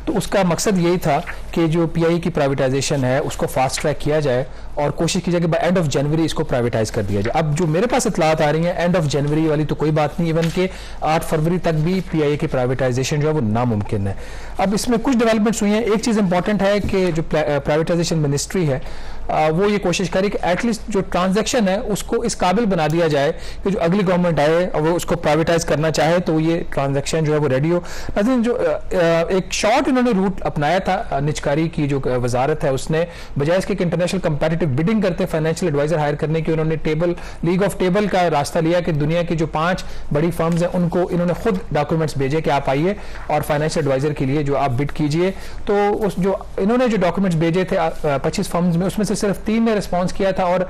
तो उसका मकसद यही था कि जो पीआईए की प्राइवेटाइजेशन है उसको फास्ट ट्रैक किया जाए और कोशिश की जाए कि बाय एंड ऑफ जनवरी इसको प्राइवेटाइज कर दिया जाए। अब जो मेरे पास इतलात आ रही हैं, एंड ऑफ जनवरी वाली तो कोई बात नहीं, इवन के 8 फरवरी तक भी पीआईए की प्राइवेटाइजेशन जो है वो नामुमकिन है। अब इसमें कुछ डेवलपमेंट्स हुई हैं। एक चीज़ इंपॉर्टेंट है कि जो प्राइवेटाइजेशन मिनिस्ट्री है वो ये कोशिश करे कि एटलीस्ट जो ट्रांजैक्शन है उसको इस काबिल बना दिया जाए कि जो अगली गवर्नमेंट आए और वो उसको प्राइवेटाइज करना चाहे तो ये ट्रांजैक्शन जो है वो रेडी हो। लेकिन जो एक शॉर्ट इन्होंने रूट अपनाया था निजकारी की जो वजारत है उसने, बजाय इसके इंटरनेशनल कंपैटिटिव बिडिंग करते फाइनेंशियल एडवाइजर हायर करने की, उन्होंने टेबल लीग ऑफ टेबल का रास्ता लिया कि दुनिया की जो 5 बड़ी फर्म्स हैं उनको इन्होंने खुद डॉक्यूमेंट्स भेजे कि आप आइए और फाइनेंशियल एडवाइजर के लिए जो आप बिड कीजिए। तो उस जो इन्होंने जो डॉक्यूमेंट्स भेजे थे 25 फर्म्स में, उसमें से सिर्फ 3 ने रिस्पॉन्स किया था और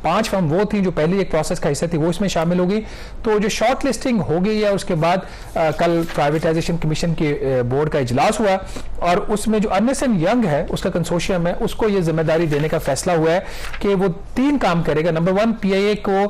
5 फर्म वो थी जो पहले एक प्रोसेस का हिस्सा थी, वो इसमें शामिल होगी। तो जो शॉर्ट लिस्टिंग हो गई है उसके बाद कल प्राइवेटाइजेशन कमीशन के बोर्ड का इजलास हुआ और उसमें जो अर्नेस्ट एंड यंग है उसका कंसोर्शियम है उसको ये जिम्मेदारी देने का फैसला हुआ है कि वो 3 काम करेगा। नंबर 1, पीआईए को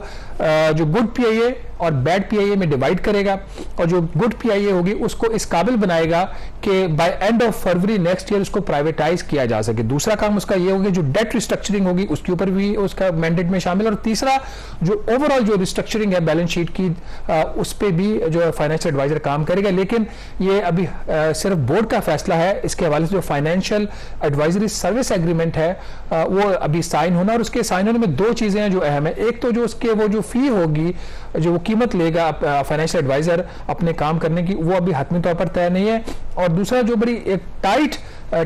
जो गुड पीआईए और बैड पीआईए में डिवाइड करेगा और जो गुड पीआईए होगी उसको इस काबिल बनाएगा कि by end of February next year उसको प्राइवेटाइज किया जा सके। दूसरा काम उसका ये होगा जो डेट रिस्ट्रक्चरिंग होगी उसके ऊपर भी उसका मैंडेट में शामिल, और तीसरा जो ओवरऑल जो रिस्ट्रक्चरिंग है बैलेंस शीट की उस पर भी जो फाइनेंशियल एडवाइजर काम करेगा। लेकिन ये अभी सिर्फ बोर्ड का फैसला है। इसके हवाले से जो फाइनेंशियल एडवाइजरी सर्विस एग्रीमेंट है वो अभी साइन होना, और उसके साइन होने में 2 चीजें हैं जो अहम है। एक तो जो उसके वो जो फी होगी, जो वो कीमत लेगा फाइनेंशियल एडवाइजर अपने काम करने की, वो अभी हतमी तौर पर तय नहीं है। और दूसरा जो बड़ी एक टाइट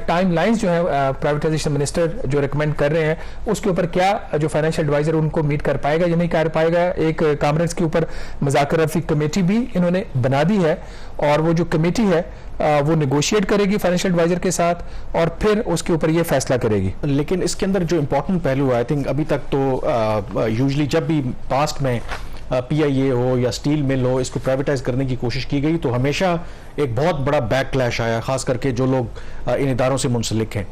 टाइम लाइन्स जो है प्राइवेटाइजेशन मिनिस्टर जो रिकमेंड कर रहे हैं उसके ऊपर क्या जो फाइनेंशियल एडवाइजर उनको मीट कर पाएगा या नहीं कर पाएगा। एक कॉन्फ्रेंस के ऊपर मुज़ाकरा रफ़ी कमेटी भी इन्होंने बना दी है और वो जो कमेटी है वो नेगोशिएट करेगी फाइनेंशियल एडवाइजर के साथ और फिर उसके ऊपर ये फैसला करेगी। लेकिन इसके अंदर जो इंपॉर्टेंट पहलू है, आई थिंक अभी तक तो यूजुअली जब भी पास्ट में पीआईए हो या स्टील मिल हो इसको प्राइवेटाइज करने की कोशिश की गई तो हमेशा एक बहुत बड़ा बैकलैश आया, खास करके जो लोग इन इदारों से मुंसलिक हैं।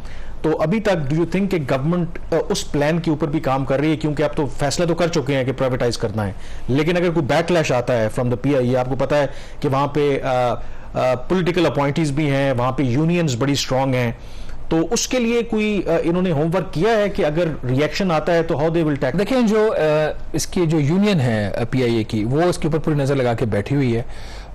तो अभी तक डू यू थिंक कि गवर्नमेंट उस प्लान के ऊपर भी काम कर रही है, क्योंकि आप तो फैसला तो कर चुके हैं कि प्राइवेटाइज करना है, लेकिन अगर कोई बैकलैश आता है फ्रॉम द पीआईए, आपको पता है कि वहां पे पॉलिटिकल अपॉइंटीज भी हैं, वहां पे यूनियंस बड़ी स्ट्रांग हैं, तो उसके लिए कोई इन्होंने होमवर्क किया है कि अगर रिएक्शन आता है तो हाउ दे विल टैकल? देखिए, जो इसकी जो यूनियन है पीआईए की वो इसके ऊपर पूरी नजर लगा के बैठी हुई है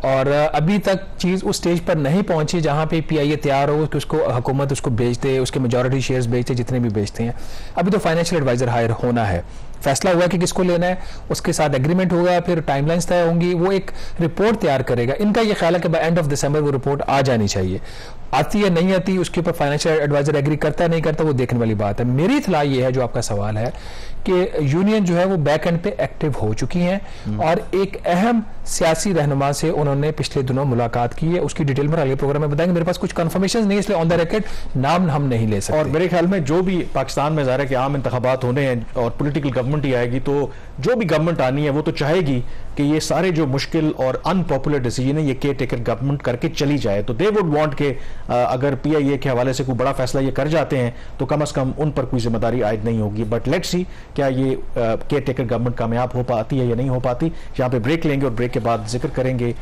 और अभी तक चीज उस स्टेज पर नहीं पहुंची जहां पे पीआईए तैयार हो कि उसको हुकूमत उसको बेच दे, उसके मेजॉरिटी शेयर्स बेचते जितने भी बेचते हैं। अभी तो फाइनेंशियल एडवाइजर हायर होना है, फैसला हुआ कि किसको लेना है, उसके साथ एग्रीमेंट होगा, फिर टाइमलाइंस तय होंगी, वो एक रिपोर्ट तैयार करेगा। इनका ये ख्याल है कि बाय एंड ऑफ दिसंबर वो रिपोर्ट आ जानी चाहिए। आती है नहीं आती उसके ऊपर फाइनेंशियल एडवाइजर एग्री करता है नहीं करता वो देखने वाली बात है। मेरी इत्तला ये है जो आपका सवाल है कि यूनियन जो है वो बैक एंड पे एक्टिव हो चुकी हैं और एक अहम सियासी रहनुमा से उन्होंने पिछले दिनों मुलाकात की है, उसकी डिटेल में अगले प्रोग्राम में बताएंगे। मेरे पास कुछ कंफर्मेशन नहीं, इसलिए ऑन द रिकॉर्ड नाम हम नहीं ले सकते। और मेरे ख्याल में जो भी पाकिस्तान में ज़ाहिर है कि आम इंतखाबात होने हैं और पॉलिटिकल गवर्नमेंट गवर्नमेंट ही आएगी, तो जो भी गवर्नमेंट आनी है वो तो चाहेगी कि ये सारे जो मुश्किल और अनपॉपुलर डिसीजन है ये केयर टेकर गवर्नमेंट करके चली जाए। तो दे वुड वांट के अगर PIA के हवाले से कोई बड़ा फैसला ये कर जाते हैं तो कम से कम उन पर कोई जिम्मेदारी आयद नहीं होगी। बट लेट्स सी क्या ये केयर टेकर गवर्नमेंट कामयाब हो पाती है या नहीं हो पाती। यहाँ पे ब्रेक लेंगे और ब्रेक के बाद जिक्र करेंगे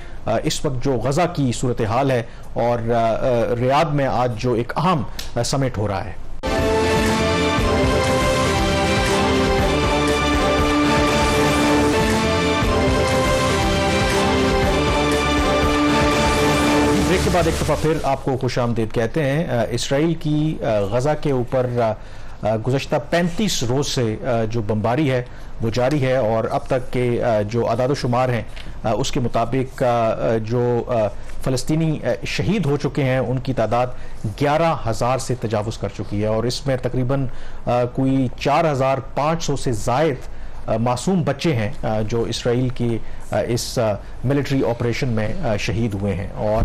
इस वक्त जो गजा की सूरत हाल है और रियाद में आज जो एक अहम समिट हो रहा है। ब्रेक के बाद एक दफ़ा फिर आपको खुशामदीद कहते हैं। इसराइल की गजा के ऊपर गुज़श्ता 35 रोज़ से जो बमबारी है वो जारी है और अब तक के जो आदाद-ओ-शुमार हैं उसके मुताबिक जो फ़लस्तीनी शहीद हो चुके हैं उनकी तादाद 11,000 से तजावुज़ कर चुकी है और इसमें तकरीबन कोई 4,500 से ज़ायद मासूम बच्चे हैं जो इसराइल की इस मिलिट्री ऑपरेशन में शहीद हुए हैं। और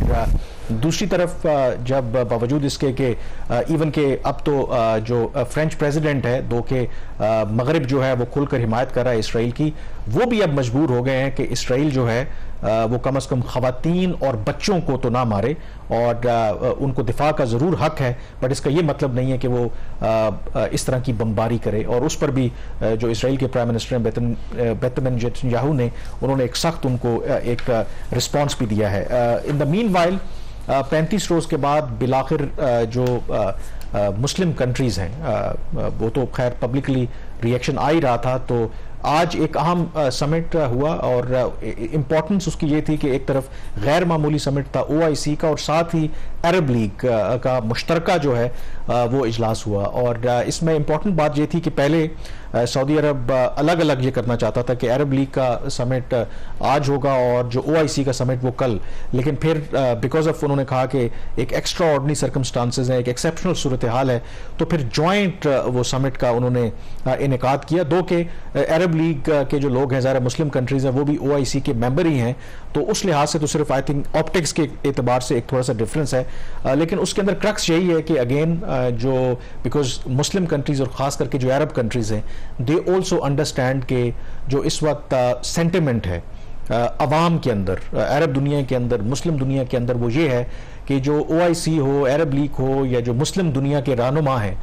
दूसरी तरफ जब बावजूद इसके कि इवन के अब तो जो फ्रेंच प्रेसिडेंट है दो के मगरिब जो है वो खुलकर हिमायत कर रहा है इसराइल की, वो भी अब मजबूर हो गए हैं कि इसराइल जो है वो कम से कम खवातीन और बच्चों को तो ना मारे और उनको दिफा का ज़रूर हक है, बट इसका ये मतलब नहीं है कि वो इस तरह की बमबारी करे। और उस पर भी जो इसराइल के प्राइम मिनिस्टर हैं बेंजामिन नेतन्याहू ने उन्होंने एक सख्त उनको एक रिस्पॉन्स भी दिया है। इन द मीन वाइल 35 रोज़ के बाद बिलाखिर जो मुस्लिम कंट्रीज़ हैं वो तो खैर पब्लिकली रिएक्शन आ ही रहा था, तो आज एक अहम समिट हुआ और इम्पोर्टेंस उसकी ये थी कि एक तरफ गैर मामूली समिट था OIC का और साथ ही अरब लीग का मुश्तरका जो है वो इजलास हुआ। और इसमें इम्पोर्टेंट बात ये थी कि पहले सऊदी अरब अलग अलग ये करना चाहता था कि अरब लीग का समिट आज होगा और जो OIC का समिट वो कल, लेकिन फिर बिकॉज ऑफ उन्होंने कहा कि एक एक्स्ट्रा ऑर्डिनरी सर्कमस्टांसेस हैं, एक एक्सेप्शनल सूरत हाल है, तो फिर जॉइंट वो समिट का उन्होंने इनेकाद किया। दो के अरब लीग के जो लोग हैं ज़ाहिर मुस्लिम कंट्रीज़ हैं वो भी OIC के मेंबर ही हैं, तो उस लिहाज से तो सिर्फ आई थिंक ऑप्टिक्स के एतबार से एक थोड़ा सा डिफरेंस है, लेकिन उसके अंदर क्रक्स यही है कि अगेन जो बिकॉज मुस्लिम कंट्रीज़ और ख़ास करके जो अरब कंट्रीज़ हैं दे ऑल्सो अंडरस्टैंड के जो इस वक्त सेंटिमेंट है अवाम के अंदर, अरब दुनिया के अंदर, मुस्लिम दुनिया के अंदर, वो ये है कि जो OIC हो, अरब लीग हो या जो मुस्लिम दुनिया के रहनुमा हैं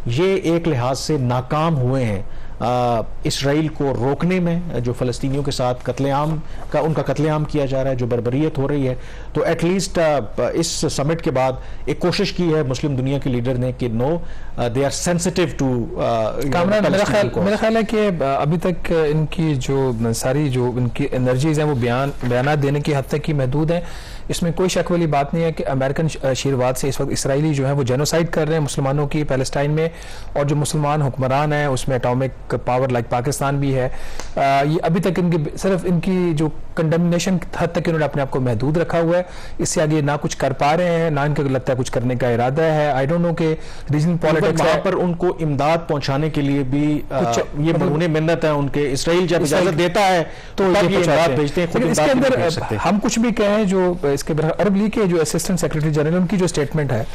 ये एक लिहाज से नाकाम हुए हैं इसराइल को रोकने में, जो फ़लस्तीनियों के साथ कत्लेआम का उनका कत्लेआम किया जा रहा है, जो बर्बरियत हो रही है। तो एटलीस्ट इस समिट के बाद एक कोशिश की है मुस्लिम दुनिया के लीडर ने कि no they are sensitive too. मेरा ख्याल है कि अभी तक इनकी जो सारी जो इनकी एनर्जीज हैं वो बयान देने की हद तक ही महदूद हैं। इसमें कोई शक वाली बात नहीं है कि अमेरिकन आशीर्वाद से इस वक्त इसराइली जो है वो जेनोसाइड कर रहे हैं मुसलमानों की पैलेस्टाइन में, और जो मुसलमान हुक्मरान हैं उसमें एटॉमिक पावर लाइक पाकिस्तान भी है। ये अभी तक इनकी सिर्फ इनकी जो कंडेमनेशन हद तक इन्होंने अपने आप को महदूद रखा हुआ है, इससे आगे ना कुछ कर पा रहे हैं ना इनको लगता है कुछ करने का इरादा है। आई डोंट नो कि रीजनल पॉलिटिक्स वहां पर उनको इमदाद पहुंचाने के लिए भी ये मरहूने मिन्नत है उनके, इसराइल जब इजाजत देता है तो ये इमदाद भेजते हैं, खुद इसके अंदर हम कुछ भी कहें। जो इसके अरब लीग के जो असिस्टेंट सेक्रेटरी जनरल उनकी जो स्टेटमेंट है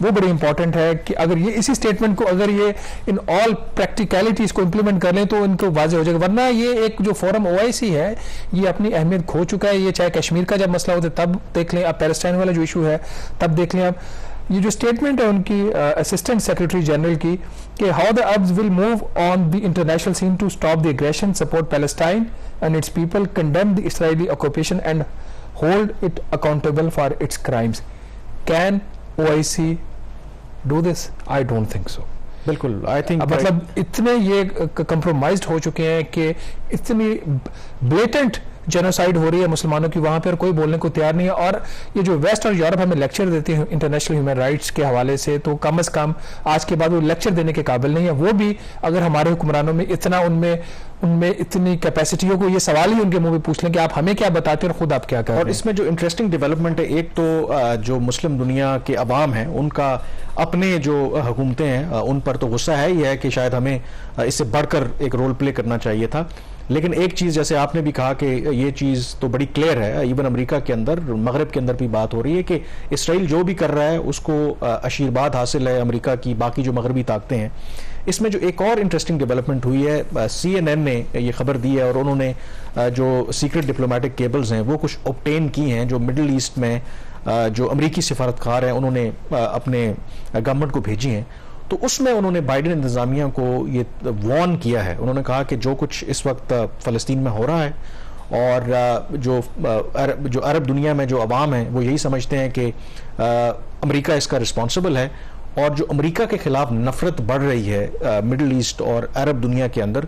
वो बड़ी इंपॉर्टेंट है कि अगर ये इसी स्टेटमेंट को अगर ये इन ऑल प्रैक्टिकलिटीज को इंप्लीमेंट कर लें तो इनको वाजे हो जाएगा, वरना ये एक जो फोरम OIC है ये अपनी अहमियत खो चुका है। ये चाहे कश्मीर का जब मसला होता है तब देख लें, अब पैलेस्टाइन वाला जो इशू है तब देख लें। अब ये जो स्टेटमेंट है उनकी असिस्टेंट सेक्रेटरी जनरल की कि how the Arabs will move on the international scene to stop the aggression, support Palestine and its people, condemn the Israeli occupation and hold it accountable for its crimes. Can OIC do this? I don't think so. बिल्कुल, आई थिंक मतलब इतने ये कंप्रोमाइज्ड हो चुके हैं कि इतनी ब्लेटेंट जेनोसाइड हो रही है मुसलमानों की, वहां पर कोई बोलने को तैयार नहीं है। और ये जो वेस्ट और यूरोप हमें लेक्चर देती है इंटरनेशनल ह्यूमन राइट्स के हवाले से, तो कम से कम आज के बाद वो लेक्चर देने के काबिल नहीं है। वो भी अगर हमारे हुक्मरानों में इतना उनमें इतनी कैपेसिटी हो, ये सवाल ही उनके मुंह में पूछ लें कि आप हमें क्या बताते हैं और खुद आप क्या कर रहे हैं। और इसमें जो इंटरेस्टिंग डेवलपमेंट है, एक तो जो मुस्लिम दुनिया के अवाम हैं उनका अपने जो हुकूमतें हैं उन पर तो गुस्सा है ही है कि शायद हमें इससे बढ़कर एक रोल प्ले करना चाहिए था, लेकिन एक चीज़ जैसे आपने भी कहा कि ये चीज़ तो बड़ी क्लियर है, इवन अमेरिका के अंदर, मगरब के अंदर भी बात हो रही है कि इसराइल जो भी कर रहा है उसको आशीर्वाद हासिल है अमेरिका की, बाकी जो मगरबी ताकतें हैं। इसमें जो एक और इंटरेस्टिंग डेवलपमेंट हुई है, CNN ने ये खबर दी है और उन्होंने जो सीक्रेट डिप्लोमेटिक केबल्स हैं वो कुछ ऑब्टेन की हैं जो मिडल ईस्ट में जो अमेरिकी सिफारतकार हैं उन्होंने अपने गवर्नमेंट को भेजी हैं। तो उसमें उन्होंने बाइडेन इंतजामिया को ये वार्न किया है। उन्होंने कहा कि जो कुछ इस वक्त फ़लस्तीन में हो रहा है और जो अरब दुनिया में जो अवाम है वो यही समझते हैं कि अमेरिका इसका रिस्पॉन्सिबल है, और जो अमेरिका के खिलाफ नफरत बढ़ रही है मिडल ईस्ट और अरब दुनिया के अंदर,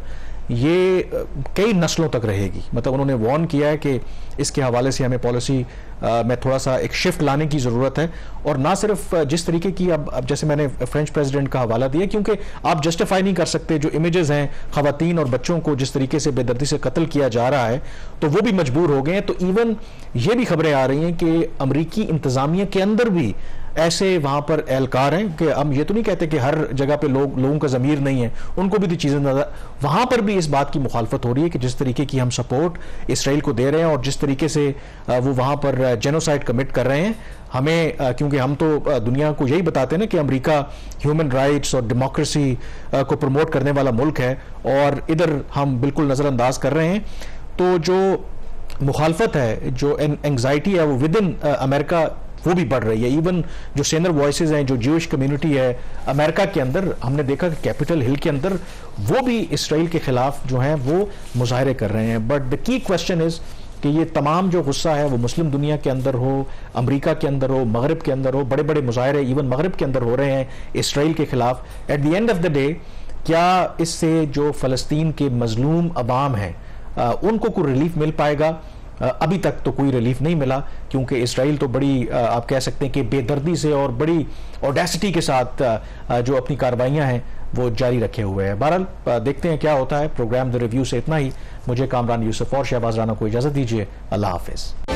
ये कई नस्लों तक रहेगी। मतलब उन्होंने वार्न किया है कि इसके हवाले से हमें पॉलिसी में थोड़ा सा एक शिफ्ट लाने की ज़रूरत है, और ना सिर्फ जिस तरीके की अब जैसे मैंने फ्रेंच प्रेसिडेंट का हवाला दिया, क्योंकि आप जस्टिफाई नहीं कर सकते जो इमेजेस हैं ख़वातीन और बच्चों को जिस तरीके से बेदर्दी से कत्ल किया जा रहा है, तो वो भी मजबूर हो गए हैं। तो इवन ये भी खबरें आ रही हैं कि अमरीकी इंतज़ामिया के अंदर भी ऐसे वहाँ पर एहलकार हैं कि हम ये तो नहीं कहते कि हर जगह पे लोगों का ज़मीर नहीं है, उनको भी तो चीज़ें नज़र, वहाँ पर भी इस बात की मुखालफत हो रही है कि जिस तरीके की हम सपोर्ट इसराइल को दे रहे हैं और जिस तरीके से वो वहाँ पर जेनोसाइड कमिट कर रहे हैं, हमें क्योंकि हम तो दुनिया को यही बताते हैं ना कि अमेरिका ह्यूमन राइट्स और डेमोक्रेसी को प्रमोट करने वाला मुल्क है, और इधर हम बिल्कुल नज़रअंदाज कर रहे हैं। तो जो मुखालफत है, जो एंग्जाइटी है वो विद इन अमेरिका वो भी बढ़ रही है। इवन जो सेनर वॉइसेस हैं, जो ज्यूइश कम्युनिटी है अमेरिका के अंदर, हमने देखा कि कैपिटल हिल के अंदर वो भी इसराइल के खिलाफ जो हैं वो मुजाहरे कर रहे हैं। But the key question is कि ये तमाम जो गुस्सा है वो मुस्लिम दुनिया के अंदर हो, अमेरिका के अंदर हो, मगरब के अंदर हो, बड़े बड़े मुजाहरे इवन मगरब के अंदर हो रहे हैं इसराइल के खिलाफ। At the end of the day क्या इससे जो फ़लस्तीन के मजलूम अवाम हैं उनको कोई रिलीफ मिल पाएगा? अभी तक तो कोई रिलीफ नहीं मिला, क्योंकि इसराइल तो बड़ी आप कह सकते हैं कि बेदर्दी से और बड़ी ऑडेसिटी के साथ जो अपनी कार्रवाइयां हैं वो जारी रखे हुए हैं। बहरहाल देखते हैं क्या होता है। प्रोग्राम द रिव्यू से इतना ही। मुझे कामरान यूसुफ और शहबाज राना को इजाज़त दीजिए। अल्लाह हाफिज़।